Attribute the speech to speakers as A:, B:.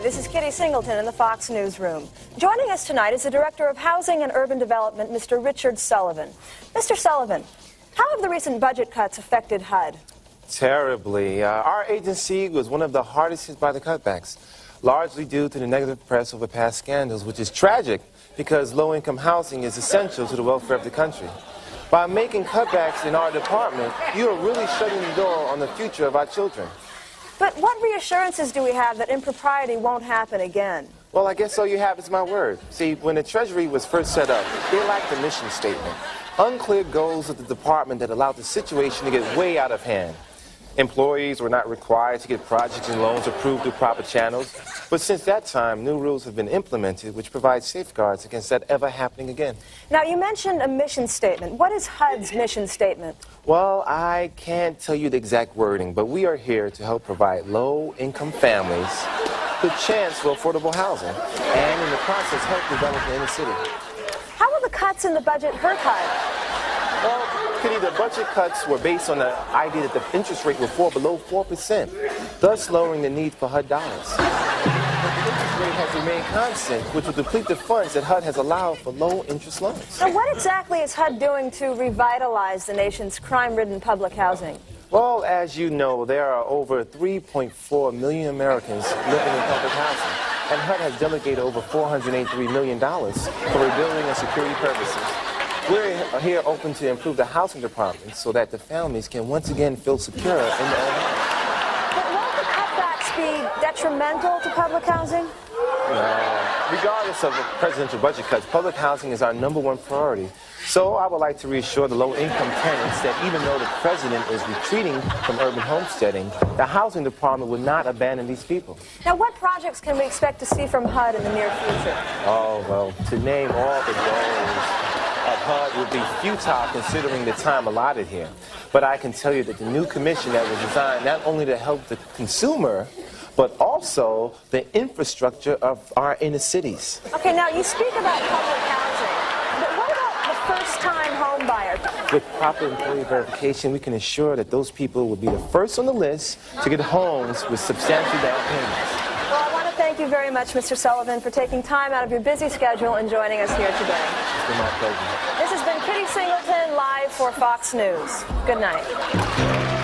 A: this is Kitty Singleton in the Fox Newsroom. Joining us tonight is the Director of Housing and Urban Development, Mr. Richard Sullivan. Mr. Sullivan, how have the recent budget cuts affected HUD?
B: Terribly. Our agency was one of the hardest hit by the cutbacks, largely due to the negative press over past scandals, which is tragic because low-income housing is essential to the welfare of the country. By making cutbacks in our department, you are really shutting the door on the future of our children.
A: But what reassurances do we have that impropriety won't happen again?
B: Well, I guess all you have is my word. See, when the Treasury was first set up, they lacked a mission statement. Unclear goals of the department that allowed the situation to get way out of hand. Employees were not required to get projects and loans approved through proper channels. But since that time, new rules have been implemented which provide safeguards against that ever happening again. Now,
A: you mentioned a mission statement. What is HUD's mission statement?
B: Well, I can't tell you the exact wording, but we are here to help provide low-income families the chance for affordable housing and, in the process, help develop the inner city.
A: How will the cuts in the budget hurt HUD?
B: Well, Kitty, the budget cuts were based on the idea that the interest rate would fall below 4%, thus lowering the need for HUD dollars. But the interest rate has remained constant, which will deplete the funds that HUD has allowed for low-interest loans.
A: So what exactly is HUD doing to revitalize the nation's crime-ridden public housing?
B: Well, as you know, there are over 3.4 million Americans living in public housing, and HUD has delegated over $483 million for rebuilding and security purposes. We're here open to improve the housing department so that the families can once again feel secure in their own homes.
A: But won't the cutbacks be detrimental to public housing?
B: Regardless of the presidential budget cuts, public housing is our #1 priority. So I would like to reassure the low-income tenants that even though the president is retreating from urban homesteading, the housing department will not abandon these people.
A: Now, what projects can we expect to see from HUD in the near future?
B: Oh, well, to name all the goals of HUD would be futile considering the time allotted here. But I can tell you that the new commission that was designed not only to help the consumer, but also the infrastructure of our inner cities.
A: Okay, now you speak about public housing, but what about the first-time home buyer?
B: With proper employee verification, we can ensure that those people will be the first on the list to get homes with substantial down payments.
A: Well, I want to thank you very much, Mr. Sullivan, for taking time out of your busy schedule and joining us here today.
B: It's been my pleasure.
A: This has been Kitty Singleton, live for Fox News. Good night.